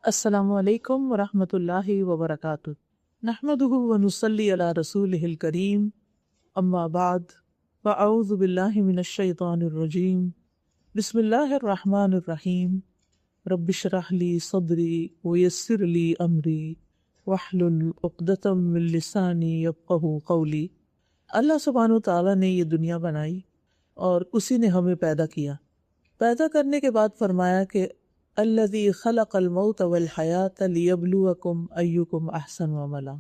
السلام علیکم ورحمۃ اللہ وبرکاتہ۔ نحمدہ ونصلی علی رسولہ الکریم، اما بعد، فاعوذ باللہ من الشیطان الرجیم، بسم اللہ الرحمن الرحیم، رب اشرح لی صدری ویسر لی امری واحلل عقدۃ من لسانی یفقہوا قولی۔ اللہ سبحانہ وتعالیٰ نے یہ دنیا بنائی اور اسی نے ہمیں پیدا کیا۔ پیدا کرنے کے بعد فرمایا کہ الذی خلق الموت والحیاۃ لیبلوکم ایکم احسن عملا،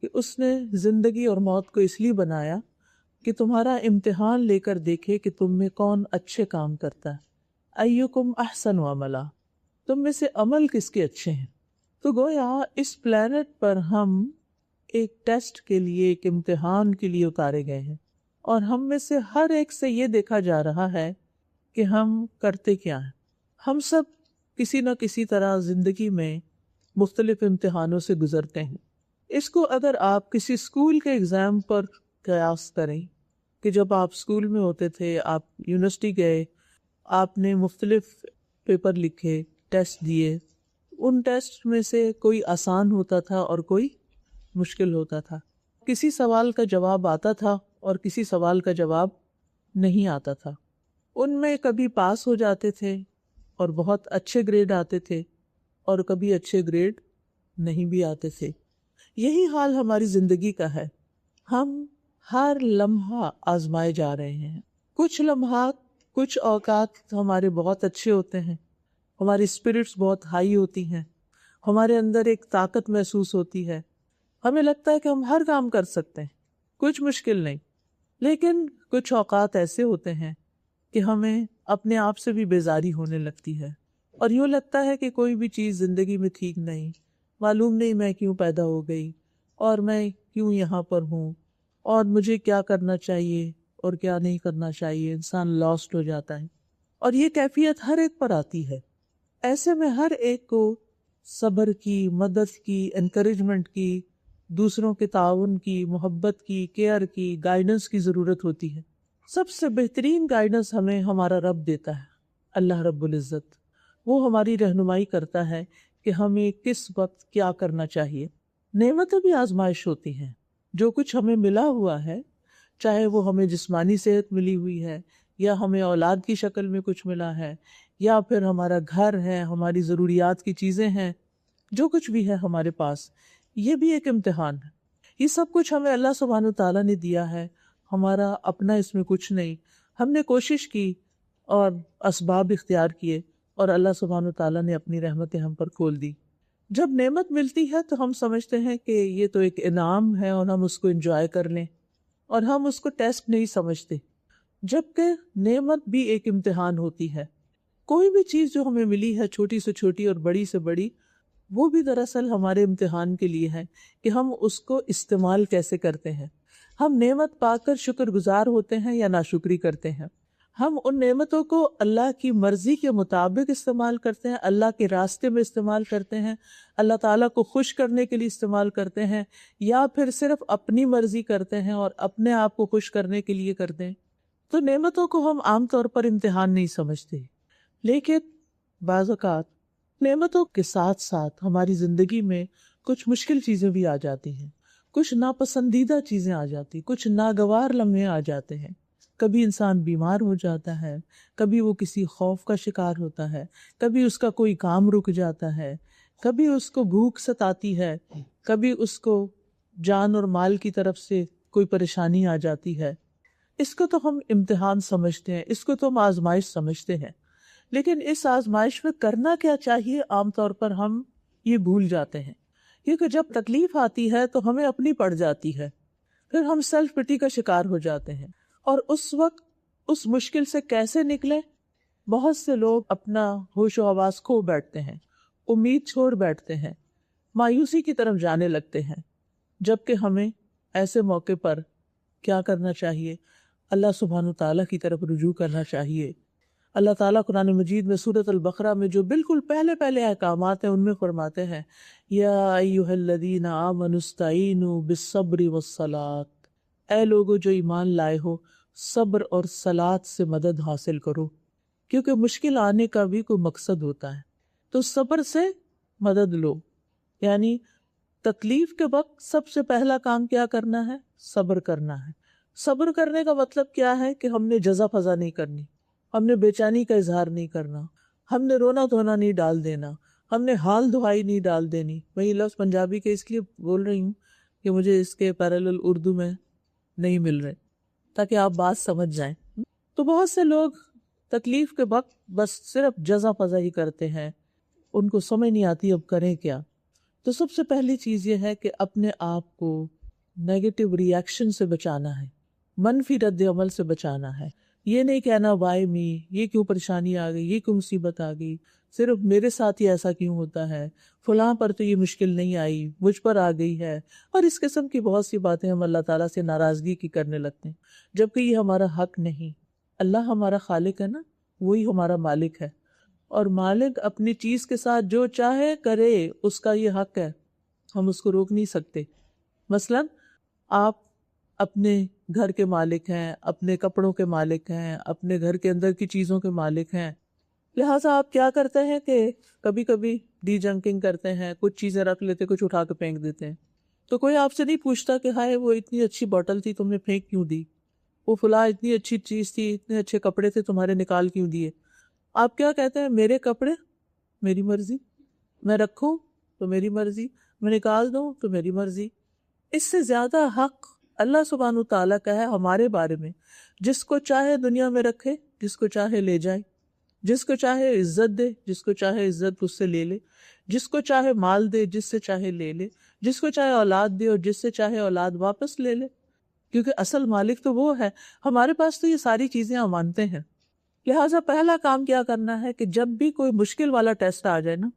کہ اس نے زندگی اور موت کو اس لیے بنایا کہ تمہارا امتحان لے کر دیکھے کہ تم میں کون اچھے کام کرتا ہے۔ ایکم احسن عملا، تم میں سے عمل کس کے اچھے ہیں۔ تو گویا اس پلانٹ پر ہم ایک ٹیسٹ کے لیے، ایک امتحان کے لیے اتارے گئے ہیں، اور ہم میں سے ہر ایک سے یہ دیکھا جا رہا ہے کہ ہم کرتے کیا ہیں۔ ہم سب کسی نہ کسی طرح زندگی میں مختلف امتحانوں سے گزرتے ہیں۔ اس کو اگر آپ کسی اسکول کے ایگزام پر قیاس کریں کہ جب آپ اسکول میں ہوتے تھے، آپ یونیورسٹی گئے، آپ نے مختلف پیپر لکھے، ٹیسٹ دیے، ان ٹیسٹ میں سے کوئی آسان ہوتا تھا اور کوئی مشکل ہوتا تھا۔ کسی سوال کا جواب آتا تھا اور کسی سوال کا جواب نہیں آتا تھا۔ ان میں کبھی پاس ہو جاتے تھے اور بہت اچھے گریڈ آتے تھے، اور کبھی اچھے گریڈ نہیں بھی آتے تھے۔ یہی حال ہماری زندگی کا ہے۔ ہم ہر لمحہ آزمائے جا رہے ہیں۔ کچھ لمحات، کچھ اوقات ہمارے بہت اچھے ہوتے ہیں، ہماری اسپرٹس بہت ہائی ہوتی ہیں، ہمارے اندر ایک طاقت محسوس ہوتی ہے، ہمیں لگتا ہے کہ ہم ہر کام کر سکتے ہیں، کچھ مشکل نہیں۔ لیکن کچھ اوقات ایسے ہوتے ہیں کہ ہمیں اپنے آپ سے بھی بیزاری ہونے لگتی ہے، اور یوں لگتا ہے کہ کوئی بھی چیز زندگی میں ٹھیک نہیں، معلوم نہیں میں کیوں پیدا ہو گئی، اور میں کیوں یہاں پر ہوں، اور مجھے کیا کرنا چاہیے اور کیا نہیں کرنا چاہیے۔ انسان لاسٹ ہو جاتا ہے، اور یہ کیفیت ہر ایک پر آتی ہے۔ ایسے میں ہر ایک کو صبر کی، مدد کی، انکریجمنٹ کی، دوسروں کے تعاون کی، محبت کی، کیئر کی، گائیڈنس کی ضرورت ہوتی ہے۔ سب سے بہترین گائیڈنس ہمیں ہمارا رب دیتا ہے، اللہ رب العزت۔ وہ ہماری رہنمائی کرتا ہے کہ ہمیں کس وقت کیا کرنا چاہیے۔ نعمتیں بھی آزمائش ہوتی ہیں۔ جو کچھ ہمیں ملا ہوا ہے، چاہے وہ ہمیں جسمانی صحت ملی ہوئی ہے، یا ہمیں اولاد کی شکل میں کچھ ملا ہے، یا پھر ہمارا گھر ہے، ہماری ضروریات کی چیزیں ہیں، جو کچھ بھی ہے ہمارے پاس، یہ بھی ایک امتحان ہے۔ یہ سب کچھ ہمیں اللہ سبحانہ تعالیٰ نے دیا ہے، ہمارا اپنا اس میں کچھ نہیں۔ ہم نے کوشش کی اور اسباب اختیار کیے، اور اللہ سبحانہ تعالیٰ نے اپنی رحمتیں ہم پر کھول دی۔ جب نعمت ملتی ہے تو ہم سمجھتے ہیں کہ یہ تو ایک انعام ہے اور ہم اس کو انجوائے کر لیں، اور ہم اس کو ٹیسٹ نہیں سمجھتے، جبکہ نعمت بھی ایک امتحان ہوتی ہے۔ کوئی بھی چیز جو ہمیں ملی ہے، چھوٹی سے چھوٹی اور بڑی سے بڑی، وہ بھی دراصل ہمارے امتحان کے لیے ہے کہ ہم اس کو استعمال کیسے کرتے ہیں۔ ہم نعمت پا کر شکر گزار ہوتے ہیں یا ناشکری کرتے ہیں۔ ہم ان نعمتوں کو اللہ کی مرضی کے مطابق استعمال کرتے ہیں، اللہ کے راستے میں استعمال کرتے ہیں، اللہ تعالیٰ کو خوش کرنے کے لیے استعمال کرتے ہیں، یا پھر صرف اپنی مرضی کرتے ہیں اور اپنے آپ کو خوش کرنے کے لیے کرتے ہیں۔ تو نعمتوں کو ہم عام طور پر امتحان نہیں سمجھتے، لیکن بعض اوقات نعمتوں کے ساتھ ساتھ ہماری زندگی میں کچھ مشکل چیزیں بھی آ جاتی ہیں، کچھ ناپسندیدہ چیزیں آ جاتی، کچھ ناگوار لمحے آ جاتے ہیں۔ کبھی انسان بیمار ہو جاتا ہے، کبھی وہ کسی خوف کا شکار ہوتا ہے، کبھی اس کا کوئی کام رک جاتا ہے، کبھی اس کو بھوک ستاتی ہے، کبھی اس کو جان اور مال کی طرف سے کوئی پریشانی آ جاتی ہے۔ اس کو تو ہم امتحان سمجھتے ہیں، اس کو تو ہم آزمائش سمجھتے ہیں، لیکن اس آزمائش میں کرنا کیا چاہیے عام طور پر ہم یہ بھول جاتے ہیں، کیونکہ جب تکلیف آتی ہے تو ہمیں اپنی پڑ جاتی ہے، پھر ہم سیلف پٹی کا شکار ہو جاتے ہیں، اور اس وقت اس مشکل سے کیسے نکلیں؟ بہت سے لوگ اپنا ہوش و حواس کھو بیٹھتے ہیں، امید چھوڑ بیٹھتے ہیں، مایوسی کی طرف جانے لگتے ہیں، جبکہ ہمیں ایسے موقع پر کیا کرنا چاہیے؟ اللہ سبحانہ تعالیٰ کی طرف رجوع کرنا چاہیے۔ اللہ تعالیٰ قرآن مجید میں سورۃ البقرہ میں جو بالکل پہلے احکامات ہیں ان میں فرماتے ہیں، یا ایھا الذین آمنوا استعینوا بالصبر والصلاۃ، اے لوگو جو ایمان لائے ہو، صبر اور صلاۃ سے مدد حاصل کرو، کیونکہ مشکل آنے کا بھی کوئی مقصد ہوتا ہے۔ تو صبر سے مدد لو. یعنی تکلیف کے وقت سب سے پہلا کام کیا کرنا ہے؟ صبر کرنا ہے. صبر کرنے کا مطلب کیا ہے کہ ہم نے جزا فضا نہیں کرنی، ہم نے بے چینی کا اظہار نہیں کرنا، ہم نے رونا دھونا نہیں ڈال دینا، ہم نے حال دعائی نہیں ڈال دینی. میں یہ لفظ پنجابی کے اس لیے بول رہی ہوں کہ مجھے اس کے پیرالل اردو میں نہیں مل رہے، تاکہ آپ بات سمجھ جائیں. تو بہت سے لوگ تکلیف کے وقت بس صرف جزا فضا ہی کرتے ہیں، ان کو سمجھ نہیں آتی اب کریں کیا. تو سب سے پہلی چیز یہ ہے کہ اپنے آپ کو نیگیٹو ری ایکشن سے بچانا ہے، منفی رد عمل سے بچانا ہے. یہ نہیں کہنا وائی می، یہ کیوں پریشانی آ گئی، یہ کیوں مصیبت آ گئی، صرف میرے ساتھ ہی ایسا کیوں ہوتا ہے، فلاں پر تو یہ مشکل نہیں آئی، مجھ پر آ گئی ہے. اور اس قسم کی بہت سی باتیں ہم اللہ تعالیٰ سے ناراضگی کی کرنے لگتے ہیں، جبکہ یہ ہمارا حق نہیں. اللہ ہمارا خالق ہے نا، وہی ہمارا مالک ہے، اور مالک اپنی چیز کے ساتھ جو چاہے کرے، اس کا یہ حق ہے، ہم اس کو روک نہیں سکتے. مثلا آپ اپنے گھر کے مالک ہیں، اپنے کپڑوں کے مالک ہیں، اپنے گھر کے اندر کی چیزوں کے مالک ہیں، لہٰذا آپ کیا کرتے ہیں کہ کبھی کبھی ڈی جنکنگ کرتے ہیں، کچھ چیزیں رکھ لیتے، کچھ اٹھا کے پھینک دیتے ہیں. تو کوئی آپ سے نہیں پوچھتا کہ ہائے وہ اتنی اچھی بوٹل تھی تم نے پھینک کیوں دی، وہ فلاں اتنی اچھی چیز تھی، اتنے اچھے کپڑے تھے تمہارے نکال کیوں دیے. آپ کیا کہتے ہیں؟ میرے کپڑے میری مرضی، میں رکھوں تو میری مرضی، میں نکال دوں تو میری مرضی. اس سے زیادہ حق اللہ سبحانہ تعالیٰ کا ہے ہمارے بارے میں. جس کو چاہے دنیا میں رکھے، جس کو چاہے لے جائے، جس کو چاہے عزت دے، جس کو چاہے عزت اس سے لے لے، جس کو چاہے مال دے، جس سے چاہے لے لے، جس کو چاہے اولاد دے اور جس سے چاہے اولاد واپس لے لے، کیونکہ اصل مالک تو وہ ہے. ہمارے پاس تو یہ ساری چیزیں ہم مانتے ہیں. لہٰذا پہلا کام کیا کرنا ہے کہ جب بھی کوئی مشکل والا ٹیسٹ آ جائے نا،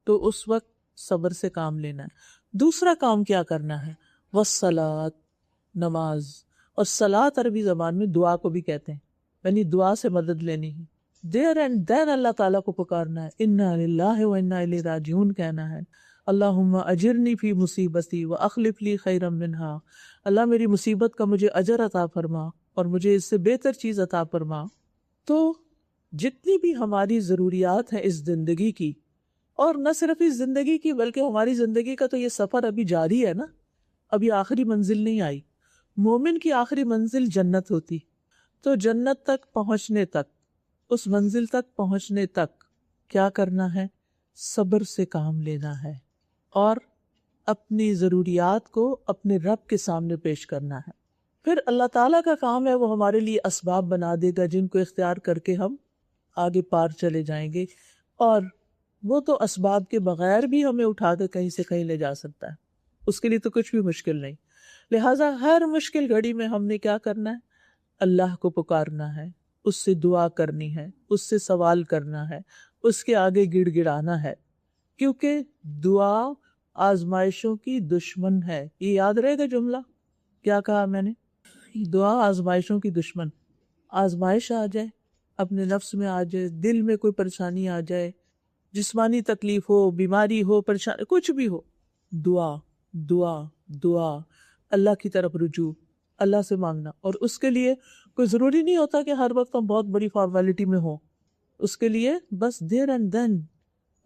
تو اس وقت صبر سے کام لینا ہے. دوسرا کام کیا کرنا ہے؟ والصلاۃ، نماز. اور صلاۃ عربی زبان میں دعا کو بھی کہتے ہیں، یعنی دعا سے مدد لینی ہے. دیر اینڈ دین اللہ تعالیٰ کو پکارنا ہے، انا للہ و انا الیہ راجعون کہنا ہے. اللہم اجرنی فی مصیبتی واخلف لی خیرا منہا، اللہ میری مصیبت کا مجھے اجر عطا فرما اور مجھے اس سے بہتر چیز عطا فرما. تو جتنی بھی ہماری ضروریات ہیں اس زندگی کی، اور نہ صرف اس زندگی کی بلکہ ہماری زندگی کا تو یہ سفر ابھی جاری ہے نا، ابھی آخری منزل نہیں آئی. مومن کی آخری منزل جنت ہوتی. تو جنت تک پہنچنے تک، اس منزل تک پہنچنے تک کیا کرنا ہے؟ صبر سے کام لینا ہے اور اپنی ضروریات کو اپنے رب کے سامنے پیش کرنا ہے. پھر اللہ تعالیٰ کا کام ہے وہ ہمارے لیے اسباب بنا دے گا جن کو اختیار کر کے ہم آگے پار چلے جائیں گے. اور وہ تو اسباب کے بغیر بھی ہمیں اٹھا کے کہیں سے کہیں لے جا سکتا ہے، اس کے لیے تو کچھ بھی مشکل نہیں. لہٰذا ہر مشکل گھڑی میں ہم نے کیا کرنا ہے؟ اللہ کو پکارنا ہے، اس سے دعا کرنی ہے، اس سے سوال کرنا ہے، اس کے آگے گڑ گڑانا ہے. کیونکہ دعا آزمائشوں کی دشمن ہے. یہ یاد رہے گا جملہ، کیا کہا میں نے؟ دعا آزمائشوں کی دشمن. آزمائش آ جائے، اپنے نفس میں آ جائے، دل میں کوئی پریشانی آ جائے، جسمانی تکلیف ہو، بیماری ہو، پریشانی کچھ بھی ہو، دعا دعا دعا، اللہ کی طرف رجوع، اللہ سے مانگنا. اور اس کے لیے کوئی ضروری نہیں ہوتا کہ ہر وقت ہم بہت بڑی فارمیلٹی میں ہوں. اس کے لیے بس دیر اینڈ دین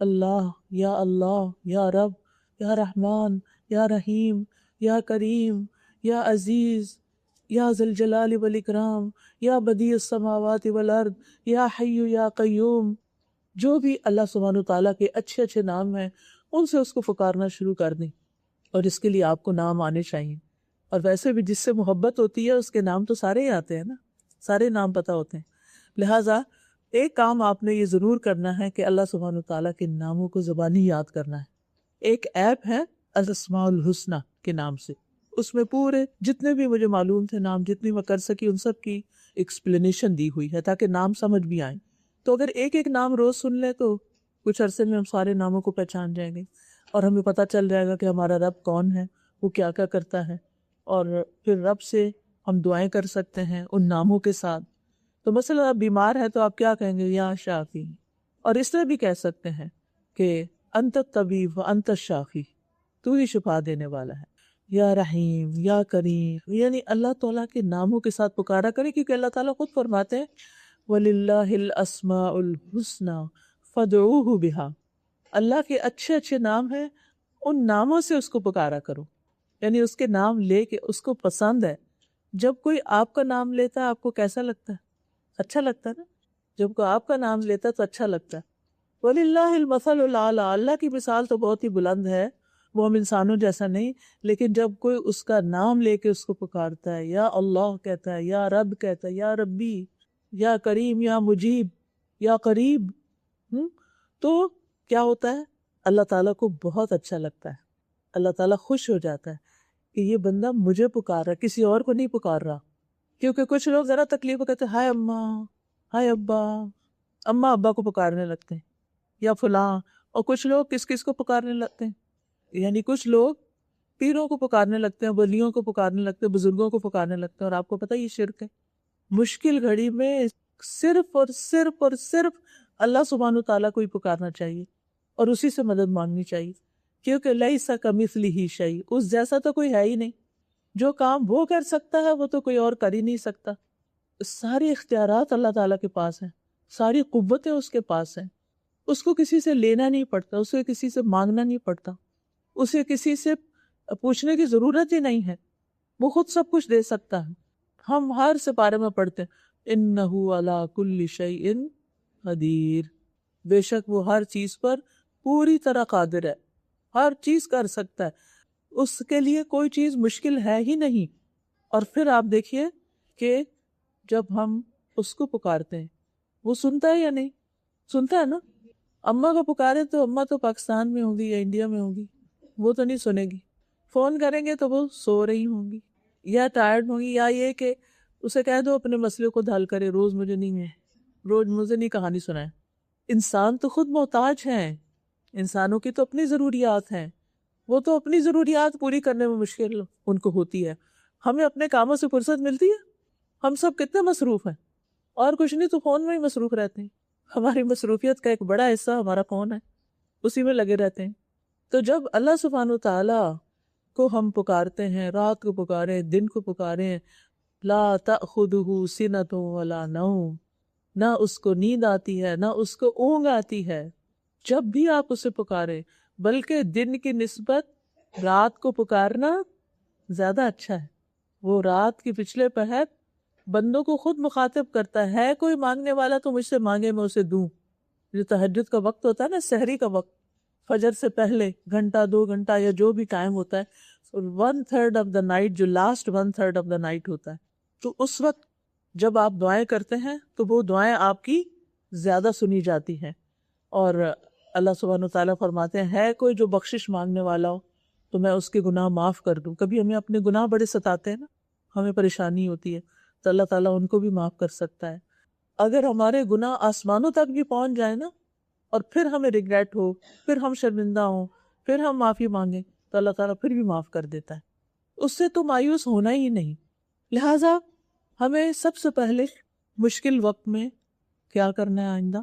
اللہ یا رب یا رحمان یا رحیم یا کریم یا عزیز یا ذی الجلال والاکرام یا بدیع السماوات والارض یا حی یا قیوم، جو بھی اللہ سبحانہ وتعالیٰ کے اچھے اچھے نام ہیں ان سے اس کو پکارنا شروع کر دیں. اور اس کے لیے آپ کو نام آنے چاہیے. اور ویسے بھی جس سے محبت ہوتی ہے اس کے نام تو سارے ہی آتے ہیں نا، سارے نام پتہ ہوتے ہیں. لہٰذا ایک کام آپ نے یہ ضرور کرنا ہے کہ اللہ سبحانہ وتعالیٰ کے ناموں کو زبانی یاد کرنا ہے. ایک ایپ ہے الاسماء الحسنی کے نام سے، اس میں پورے جتنے بھی مجھے معلوم تھے نام، جتنی میں کر سکی ان سب کی ایکسپلینیشن دی ہوئی ہے تاکہ نام سمجھ بھی آئیں. تو اگر ایک ایک نام روز سن لیں تو کچھ عرصے میں ہم سارے ناموں کو پہچان جائیں گے اور ہمیں پتہ چل جائے گا کہ ہمارا رب کون ہے، وہ کیا کیا کرتا ہے. اور پھر رب سے ہم دعائیں کر سکتے ہیں ان ناموں کے ساتھ. تو مثلا آپ بیمار ہیں تو آپ کیا کہیں گے؟ یا شافی. اور اس طرح بھی کہہ سکتے ہیں کہ انت الطبیب و انت الشافی، تو ہی شفا دینے والا ہے. یا رحیم یا کریم، یعنی اللہ تعالیٰ کے ناموں کے ساتھ پکارا کرے، کیونکہ اللہ تعالیٰ خود فرماتے ہیں وَلِلَّهِ الْأَسْمَاءُ الْحُسْنَى فَادْعُوهُ بِهَا. اللہ کے اچھے اچھے نام ہیں، ان ناموں سے اس کو پکارا کرو، یعنی اس کے نام لے کے اس کو پسند ہے۔ جب کوئی آپ کا نام لیتا ہے آپ کو کیسا لگتا ہے؟ اچھا لگتا ہے نا؟ جب کوئی آپ کا نام لیتا ہے تو اچھا لگتا ہے۔ وَلِلَّهِ الْمَثَلُ الْأَعْلَىٰ، اللہ کی مثال تو بہت ہی بلند ہے، وہ ہم انسانوں جیسا نہیں، لیکن جب کوئی اس کا نام لے کے اس کو پکارتا ہے، یا اللہ کہتا ہے، یا رب کہتا ہے، یا ربی، یا کریم، یا مجیب، یا قریب، تو کیا ہوتا ہے؟ اللہ تعالیٰ کو بہت اچھا لگتا ہے، اللہ تعالیٰ خوش ہو جاتا ہے کہ یہ بندہ مجھے پکار رہا ہے، کسی اور کو نہیں پکار رہا۔ کیونکہ کچھ لوگ ذرا تکلیف کو کہتے ہیں ہائے اماں، ہائے ابا، اماں ابا کو پکارنے لگتے ہیں یا فلاں، اور کچھ لوگ کس کس کو پکارنے لگتے ہیں، یعنی کچھ لوگ پیروں کو پکارنے لگتے ہیں، ولیوں کو پکارنے لگتے ہیں، بزرگوں کو پکارنے لگتے ہیں، اور آپ کو پتہ یہ شرک ہے۔ مشکل گھڑی میں صرف اور صرف اور صرف اللہ سبحانہ تعالیٰ کو ہی پکارنا چاہیے اور اسی سے مدد مانگنی چاہیے، کیونکہ لیس کمثلہ شیء، اس جیسا تو کوئی ہے ہی نہیں، جو کام وہ کر سکتا ہے وہ تو کوئی اور کر ہی نہیں سکتا۔ سارے اختیارات اللہ تعالیٰ کے پاس ہیں، ساری قوتیں اس کے پاس ہیں، اس کو کسی سے لینا نہیں پڑتا، اسے کسی سے مانگنا نہیں پڑتا، اسے کسی سے پوچھنے کی ضرورت ہی نہیں ہے، وہ خود سب کچھ دے سکتا ہے۔ ہم ہر سپارے میں پڑھتے ہیں انہ علی کل شیء قدیر، بے شک وہ ہر چیز پر پوری طرح قادر ہے، ہر چیز کر سکتا ہے، اس کے لیے کوئی چیز مشکل ہے ہی نہیں۔ اور پھر آپ دیکھیے کہ جب ہم اس کو پکارتے ہیں وہ سنتا ہے یا نہیں؟ سنتا ہے نا۔ اماں کو پکارے تو اماں تو پاکستان میں ہوں گی یا انڈیا میں ہوں گی، وہ تو نہیں سنے گی۔ فون کریں گے تو وہ سو رہی ہوں گی یا ٹائرڈ ہوں گی، یا یہ کہ اسے کہہ دو اپنے مسئلے کو حل کرے، روز مجھے نہیں کہانی سنائے۔ انسان تو خود محتاج ہیں، انسانوں کی تو اپنی ضروریات ہیں، وہ تو اپنی ضروریات پوری کرنے میں مشکل ان کو ہوتی ہے۔ ہمیں اپنے کاموں سے فرصت ملتی ہے؟ ہم سب کتنے مصروف ہیں، اور کچھ نہیں تو فون میں ہی مصروف رہتے ہیں۔ ہماری مصروفیت کا ایک بڑا حصہ ہمارا فون ہے، اسی میں لگے رہتے ہیں۔ تو جب اللہ سبحانہ تعالیٰ کو ہم پکارتے ہیں، رات کو پکاریں، دن کو پکاریں، لا تأخذہ سنۃ ولا نوم، نہ اس کو نیند آتی ہے نہ اس کو اونگ آتی ہے جب بھی آپ اسے پکاریں، بلکہ دن کی نسبت رات کو پکارنا زیادہ اچھا ہے۔ وہ رات کی پچھلے پہر بندوں کو خود مخاطب کرتا ہے، کوئی مانگنے والا تو مجھ سے مانگے میں اسے دوں۔ جو تہجد کا وقت ہوتا ہے نا، سحری کا وقت، فجر سے پہلے گھنٹہ 2 گھنٹہ یا جو بھی ٹائم ہوتا ہے، 1/3 آف دا نائٹ، جو لاسٹ 1/3 آف دا نائٹ ہوتا ہے، تو اس وقت جب آپ دعائیں کرتے ہیں تو وہ دعائیں آپ کی زیادہ سنی جاتی ہیں۔ اور اللہ سبحانہ تعالیٰ فرماتے ہیں ہے کوئی جو بخشش مانگنے والا ہو تو میں اس کے گناہ معاف کر دوں۔ کبھی ہمیں اپنے گناہ بڑے ستاتے ہیں نا، ہمیں پریشانی ہوتی ہے، تو اللہ تعالیٰ ان کو بھی معاف کر سکتا ہے۔ اگر ہمارے گناہ آسمانوں تک بھی پہنچ جائیں نا، اور پھر ہمیں ریگریٹ ہو، پھر ہم شرمندہ ہوں، پھر ہم معافی مانگیں، تو اللہ تعالیٰ پھر بھی معاف کر دیتا ہے۔ اس سے تو مایوس ہونا ہی نہیں۔ لہٰذا ہمیں سب سے پہلے مشکل وقت میں کیا کرنا ہے؟ آئندہ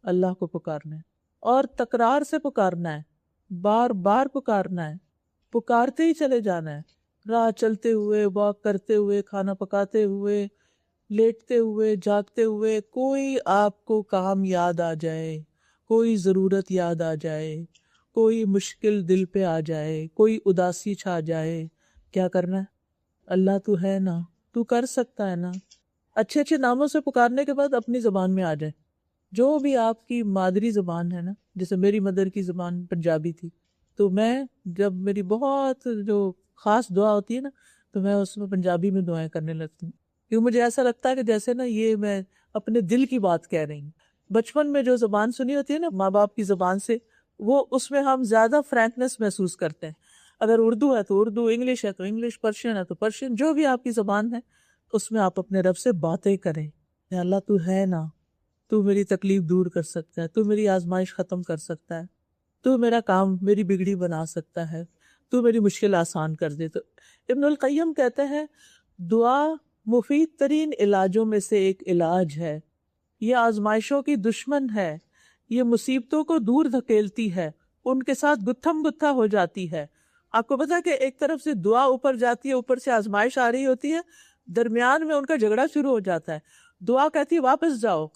اللہ کو پکارنا ہے، اور تکرار سے پکارنا ہے، بار بار پکارنا ہے، پکارتے ہی چلے جانا ہے، راہ چلتے ہوئے، واک کرتے ہوئے، کھانا پکاتے ہوئے، لیٹتے ہوئے، جاگتے ہوئے، کوئی آپ کو کام یاد آ جائے، کوئی ضرورت یاد آ جائے، کوئی مشکل دل پہ آ جائے، کوئی اداسی چھا جائے، کیا کرنا ہے؟ اللہ تو ہے نا، تو کر سکتا ہے نا۔ اچھے اچھے ناموں سے پکارنے کے بعد اپنی زبان میں آ جائے، جو بھی آپ کی مادری زبان ہے نا۔ جیسے میری مدر کی زبان پنجابی تھی، تو میں جب میری بہت جو خاص دعا ہوتی ہے نا، تو میں اس میں پنجابی میں دعائیں کرنے لگتی ہوں، کیونکہ مجھے ایسا لگتا ہے کہ جیسے نا یہ میں اپنے دل کی بات کہہ رہی ہوں۔ بچپن میں جو زبان سنی ہوتی ہے نا ماں باپ کی زبان سے، وہ اس میں ہم زیادہ فرینکنس محسوس کرتے ہیں۔ اگر اردو ہے تو اردو، انگلش ہے تو انگلش، پرشین ہے تو پرشین، جو بھی آپ کی زبان ہے اس میں آپ اپنے رب سے باتیں کریں۔ یا اللہ تو ہے نا، تو میری تکلیف دور کر سکتا ہے، تو میری آزمائش ختم کر سکتا ہے، تو میرا کام، میری بگڑی بنا سکتا ہے، تو میری مشکل آسان کر دے۔ تو ابن القیم کہتے ہیں دعا مفید ترین علاجوں میں سے ایک علاج ہے، یہ آزمائشوں کی دشمن ہے، یہ مصیبتوں کو دور دھکیلتی ہے، ان کے ساتھ گتھم گتھا ہو جاتی ہے۔ آپ کو پتا کہ ایک طرف سے دعا اوپر جاتی ہے، اوپر سے آزمائش آ رہی ہوتی ہے، درمیان میں ان کا جھگڑا شروع ہو جاتا ہے۔ دعا کہتی ہے واپس جاؤ،